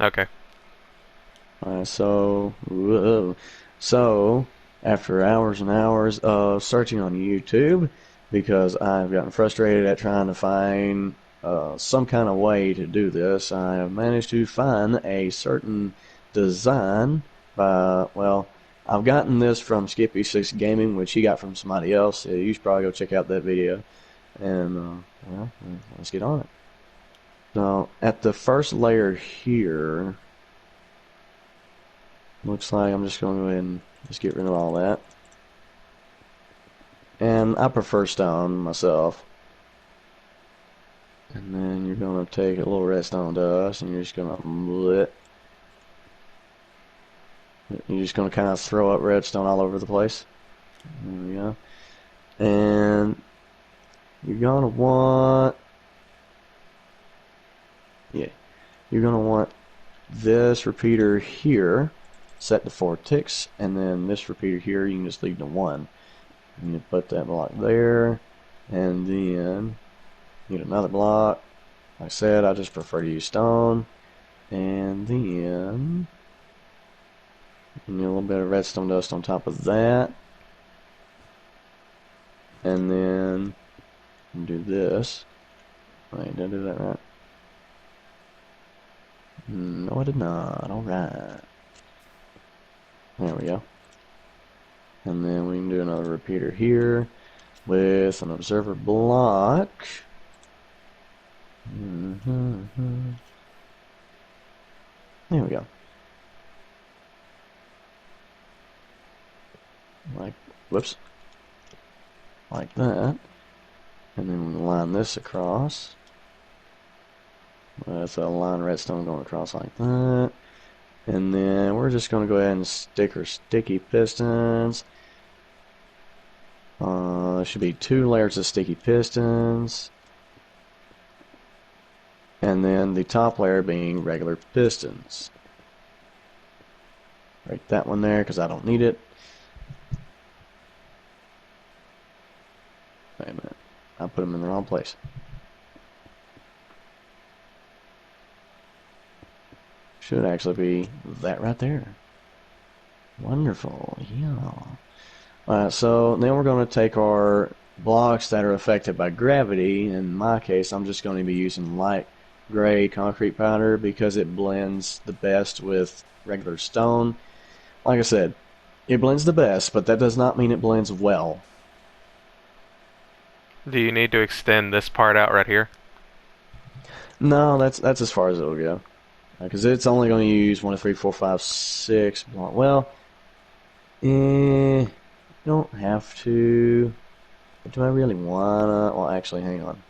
Okay. So after hours and hours of searching on YouTube, because I've gotten frustrated at trying to find some kind of way to do this, I have managed to find a certain design by, well, I've gotten this from Skippy6 Gaming, which he got from somebody else. So you should probably go check out that video. And, well, let's get on it. So, at the first layer here, looks like I'm just going to go ahead and just get rid of all that. And I prefer stone myself. And then you're going to take a little redstone dust and you're just going to you're just going to kind of throw up redstone all over the place. There we go. And you're going to want, yeah, you're going to want this repeater here set to 4 ticks, and then this repeater here you can just leave to 1. And you put that block there, and then need another block. Like I said, I just prefer to use stone. And then you need a little bit of redstone dust on top of that. And then do this. Wait, did I do that right? No, I did not. Alright. There we go. And then we can do another repeater here with an observer block. There we go. Like, whoops. Like that. And then we line this across. That's a line of redstone going across like that. And then we're just going to go ahead and stick our sticky pistons. There should be 2 layers of sticky pistons. And then the top layer being regular pistons. Right, that one there because I don't need it. Wait a minute. I put them in the wrong place. Should actually be that right there. Wonderful, yeah. Alright, so then we're going to take our blocks that are affected by gravity. In my case, I'm just going to be using light gray concrete powder because it blends the best with regular stone. Like I said, it blends the best, but that does not mean it blends well. Do you need to extend this part out right here? No, that's as far as it'll go. Because it's only going to use 1, 2, 3, 4, 5, 6 block. Well, you don't have to. But do I really wanna? Well, actually, hang on.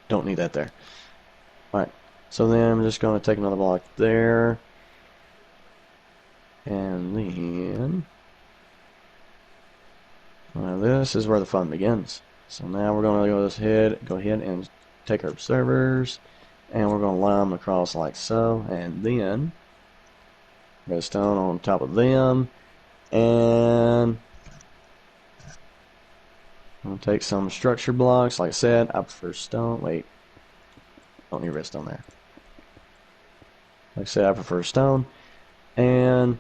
Don't need that there. Alright, so then I'm just going to take another block there. And then this is where the fun begins. So now we're going to go ahead and take our observers, and we're going to line them across like so, and then redstone on top of them, and I'm going to take some structure blocks. Like I said, I prefer stone. Wait, don't need redstone there. Like I said, I prefer stone, and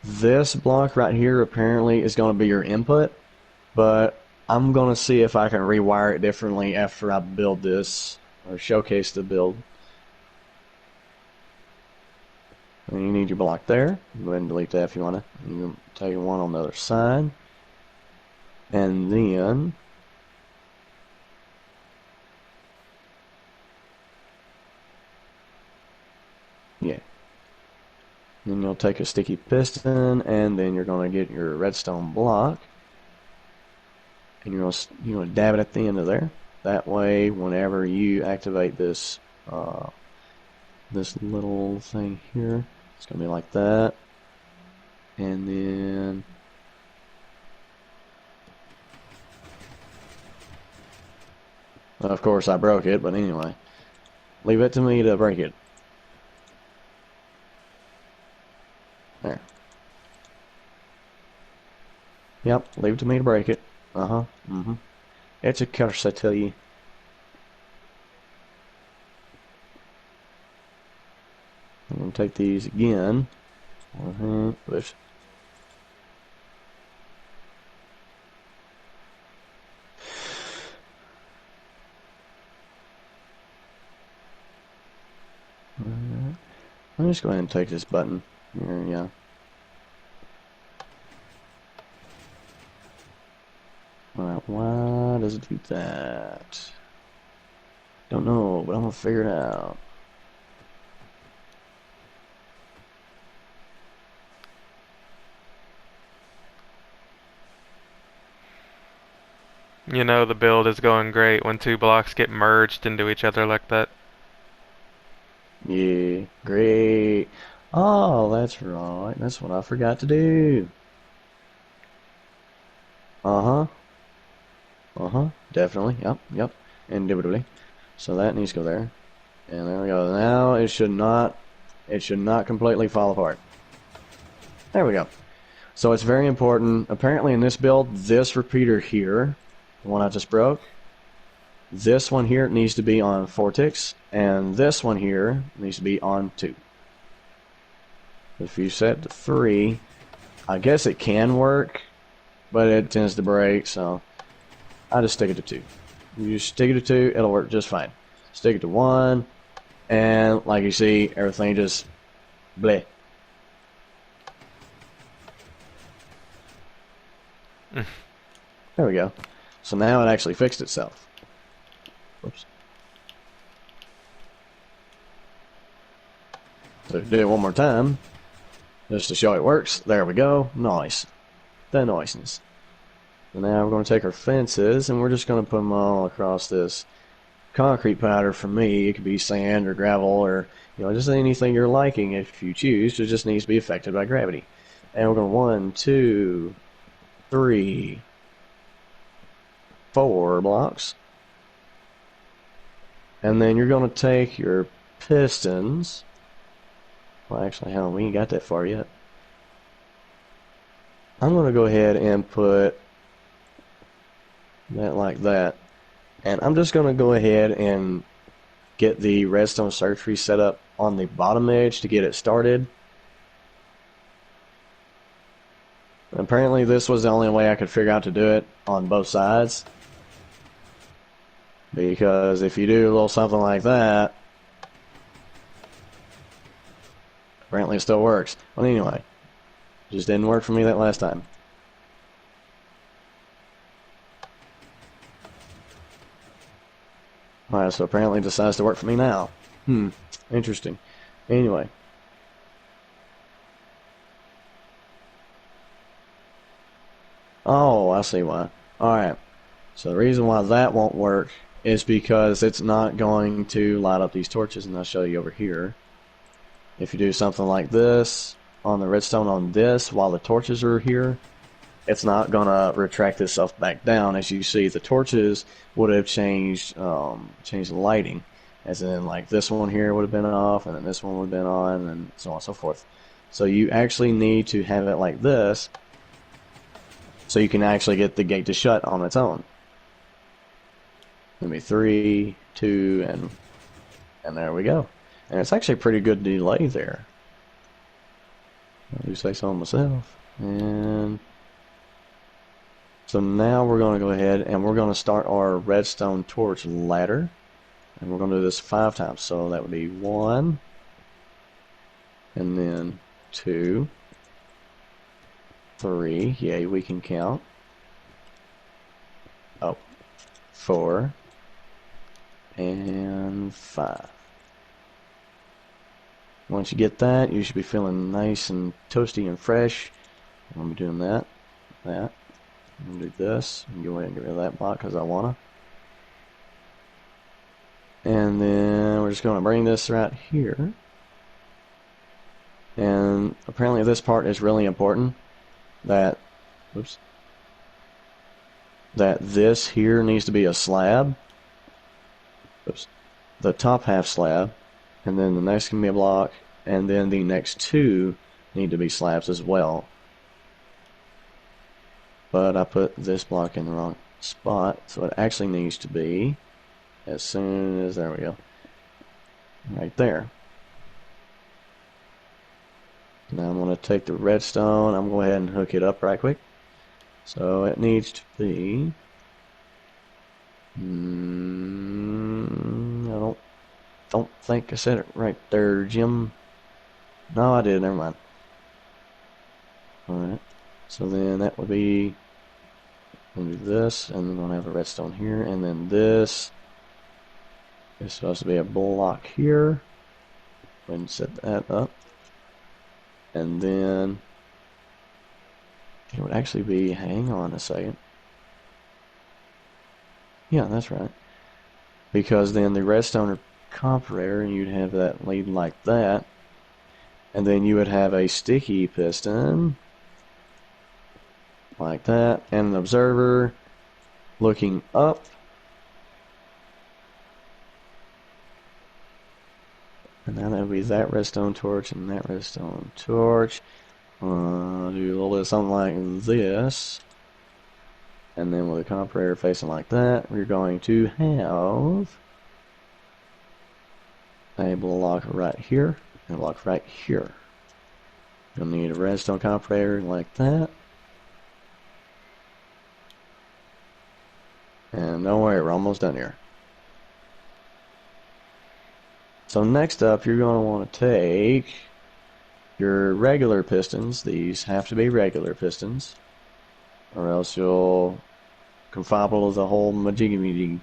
this block right here apparently is going to be your input, but I'm going to see if I can rewire it differently after I build this, or showcase the build. And you need your block there. Go ahead and delete that if you want to. You can take one on the other side. And then yeah. Then you'll take a sticky piston, and then you're going to get your redstone block, and you're going to dab it at the end of there. That way, whenever you activate this this little thing here, it's going to be like that. And then of course I broke it, but anyway, leave it to me to break it. There. Yep, leave it to me to break it. Uh-huh. It's a curse, I tell you. to take these again. Whoops. Let me just go ahead and take this button here, yeah. Alright, why does it do that? Don't know, but I'm gonna figure it out. You know the build is going great when two blocks get merged into each other like that. Yeah, great. Oh, that's right. That's what I forgot to do. Uh-huh. Uh-huh. Definitely. Yep. Indubitably. So that needs to go there. And there we go. Now it should not completely fall apart. There we go. So it's very important. Apparently in this build, this repeater here, the one I just broke, this one here needs to be on 4 ticks, and this one here needs to be on 2. If you set to 3, I guess it can work, but it tends to break, so I just stick it to 2. You stick it to 2, it'll work just fine. Stick it to 1, and like you see, everything just bleh. There we go. So now it actually fixed itself. Whoops. So do it one more time, just to show it works. There we go. Nice. The niceness. So now we're going to take our fences, and we're just going to put them all across this concrete powder. For me, it could be sand or gravel, or just anything you're liking if you choose. It just needs to be affected by gravity. And we're going 1, 2, 3, 4 blocks. And then you're going to take your pistons. Well, actually, hell, we ain't got that far yet. I'm going to go ahead and put that like that. And I'm just going to go ahead and get the redstone circuitry set up on the bottom edge to get it started. Apparently this was the only way I could figure out to do it on both sides. Because if you do a little something like that, apparently it still works. Well, anyway, just didn't work for me that last time. Alright, so apparently it decides to work for me now. Interesting. Anyway. Oh, I see why. Alright. So the reason why that won't work is because it's not going to light up these torches, and I'll show you over here. If you do something like this on the redstone on this while the torches are here, it's not gonna retract itself back down. As you see, the torches would have changed the lighting, as in like this one here would have been off, and then this one would have been on, and so on and so forth. So you actually need to have it like this so you can actually get the gate to shut on its own. Maybe 3, 2, and there we go. And it's actually a pretty good delay there. I do say so myself. And so now we're going to go ahead and we're going to start our redstone torch ladder. And we're going to do this 5 times. So that would be 1, and then 2, 3. Yay, we can count. 4, and 5. Once you get that, you should be feeling nice and toasty and fresh. I'm going to be doing that. I'm going to do this. I'm going to go ahead and get rid of that block because I want to. And then we're just going to bring this right here. And apparently this part is really important. That this here needs to be a slab. The top half slab, and then the next can be a block, and then the next 2 need to be slabs as well. But I put this block in the wrong spot, so it actually needs to be as soon as, there we go, right there. Now I'm going to take the redstone. I'm going to go ahead and hook it up right quick. So it needs to be. I don't think I said it right there, Jim. No, I did. Never mind. All right. So then that would be. I'm going to do this, and then I'm going to have a redstone here, and then this is supposed to be a block here. Go ahead and set that up. And then it would actually be, hang on a second. Yeah, that's right. Because then the redstone or comparator, and you'd have that lead like that. And then you would have a sticky piston like that, and an observer looking up. And then that would be that redstone torch and that redstone torch. Do a little bit of something like this. And then with the comparator facing like that, we're going to have a block right here and a block right here. You'll need a redstone comparator like that. And don't worry, we're almost done here. So next up, you're going to want to take your regular pistons. These have to be regular pistons, or else you'll confable the whole majiggy. And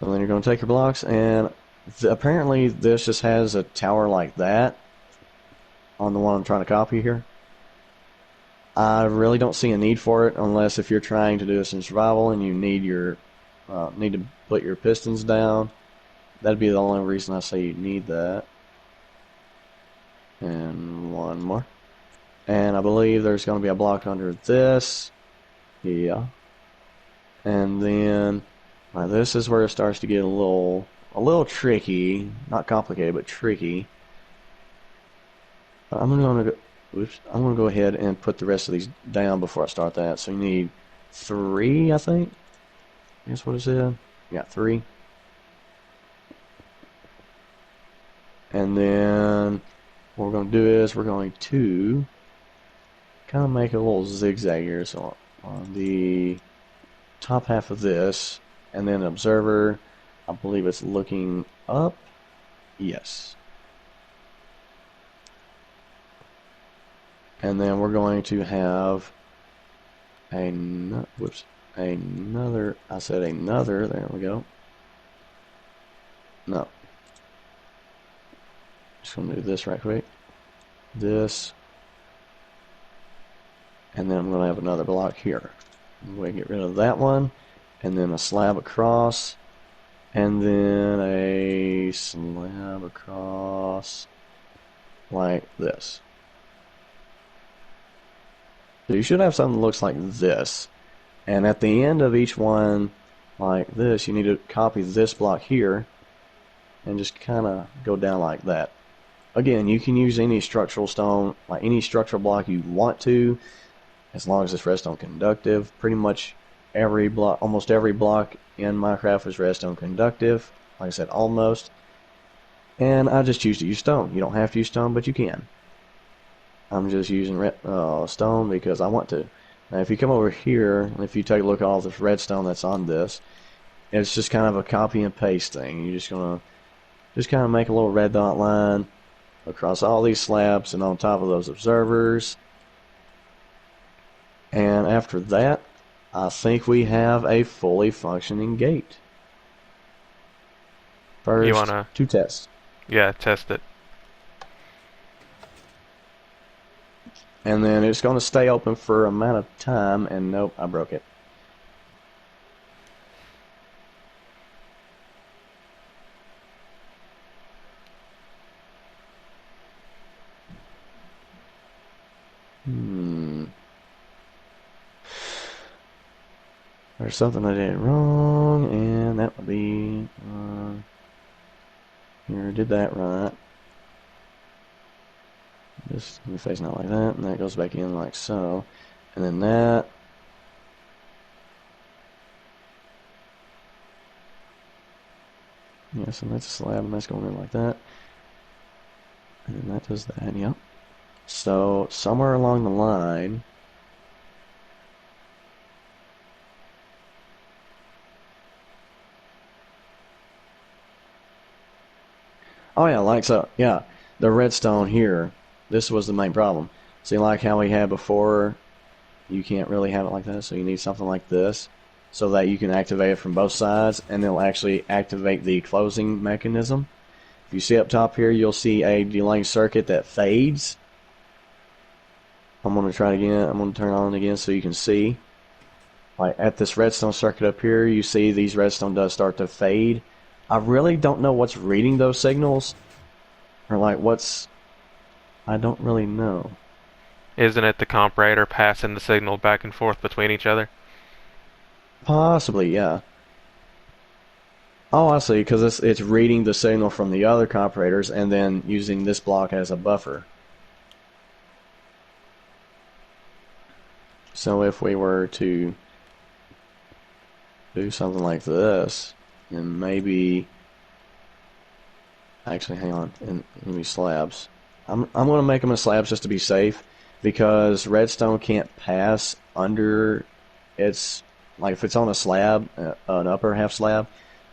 then you're going to take your blocks, and apparently this just has a tower like that on the one I'm trying to copy here. I really don't see a need for it unless if you're trying to do this in survival and you need your need to put your pistons down. That'd be the only reason I say you need that. And one more. And I believe there's going to be a block under this. Yeah. And then this is where it starts to get a little tricky. Not complicated, but tricky. I'm going to go ahead and put the rest of these down before I start that. So you need 3, I think. That's what it said. Yeah, 3. And then what we're going to do is we're going to kind of make a little zigzag here. So on the top half of this, and then observer, I believe it's looking up. Yes. And then we're going to have another, I said another, there we go. No. Just going to do this right quick. This. And then I'm going to have another block here. I'm going to get rid of that one. And then a slab across. And then a slab across like this. So you should have something that looks like this. And at the end of each one like this, you need to copy this block here and just kind of go down like that. Again, you can use any structural stone, like any structural block you want to, as long as it's redstone conductive. Pretty much every block, almost every block in Minecraft is redstone conductive. Like I said, almost. And I just choose to use stone. You don't have to use stone, but you can. I'm just using stone because I want to. Now, if you come over here, and if you take a look at all this redstone that's on this, it's just kind of a copy and paste thing. You're just gonna kind of make a little red dot line across all these slabs and on top of those observers. And after that, I think we have a fully functioning gate. You First, wanna? to test. Yeah, test it. And then it's going to stay open for a amount of time, and nope, I broke it. There's something I did wrong, and that would be, here, did that right. Just facing out like that, and that goes back in like so. And then that. Yeah, so that's a slab, and that's going in like that. And that does that, yep. So, somewhere along the line... Oh yeah, like so, yeah. The redstone here, this was the main problem. See, like how we had before, you can't really have it like that, so you need something like this, so that you can activate it from both sides, and it'll actually activate the closing mechanism. If you see up top here, you'll see a delaying circuit that fades. I'm going to try it again. I'm going to turn it on again so you can see. Like at this redstone circuit up here, you see these redstone does start to fade. I really don't know what's reading those signals, or like what's... I don't really know. Isn't it the comparator passing the signal back and forth between each other? Possibly, yeah. Oh, I see, because it's reading the signal from the other comparators and then using this block as a buffer. So if we were to do something like this, and maybe... Actually, hang on, and maybe slabs. I'm going to make them as slabs just to be safe, because redstone can't pass under its... Like if it's on a slab, an upper half slab,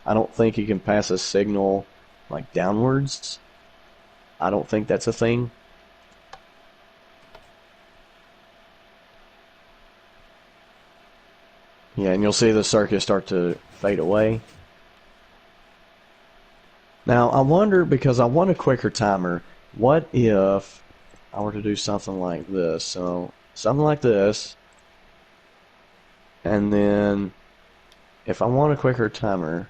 I don't think you can pass a signal like downwards. I don't think that's a thing. Yeah, and you'll see the circuit start to fade away. Now, I wonder, because I want a quicker timer, what if I were to do something like this? So, something like this, and then if I want a quicker timer...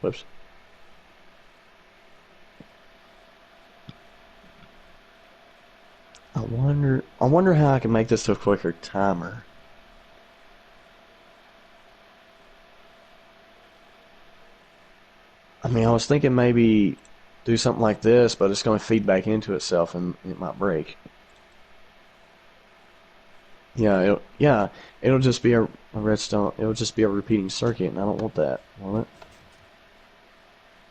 Whoops. I wonder how I can make this a quicker timer. I mean, I was thinking maybe do something like this, but it's going to feed back into itself and it might break. Yeah, it'll just be a redstone. It'll just be a repeating circuit, and I don't want that. Want it?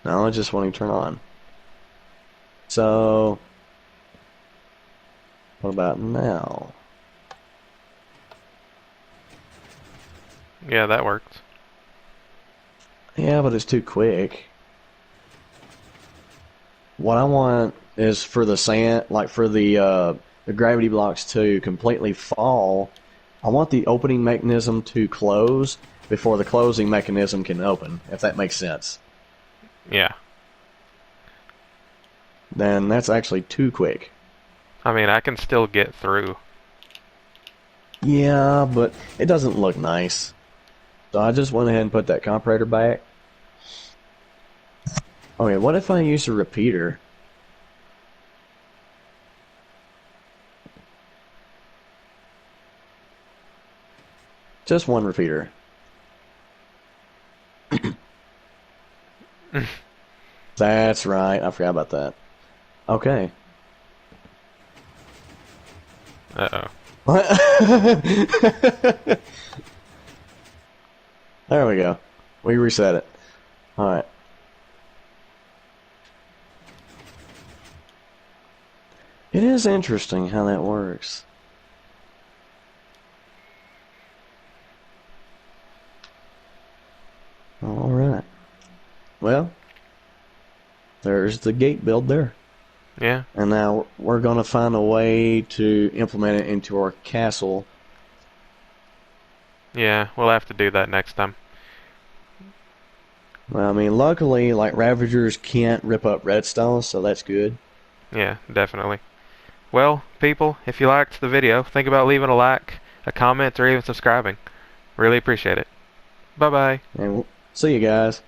No, I just want to turn on. So, what about now? Yeah, that worked. Yeah, but it's too quick. What I want is for the sand, like for the gravity blocks to completely fall. I want the opening mechanism to close before the closing mechanism can open, if that makes sense. Yeah. Then that's actually too quick. I mean, I can still get through. Yeah, but it doesn't look nice. So I just went ahead and put that comparator back. Okay, what if I use a repeater? Just one repeater. That's right, I forgot about that. Okay. Uh-oh. There we go. We reset it. Alright. It is interesting how that works. Alright. Well, there's the gate build there. Yeah. And now we're going to find a way to implement it into our castle. Yeah, we'll have to do that next time. Well, I mean, luckily, like, Ravagers can't rip up redstone, so that's good. Yeah, definitely. Well, people, if you liked the video, think about leaving a like, a comment, or even subscribing. Really appreciate it. Bye-bye. And we'll see you guys.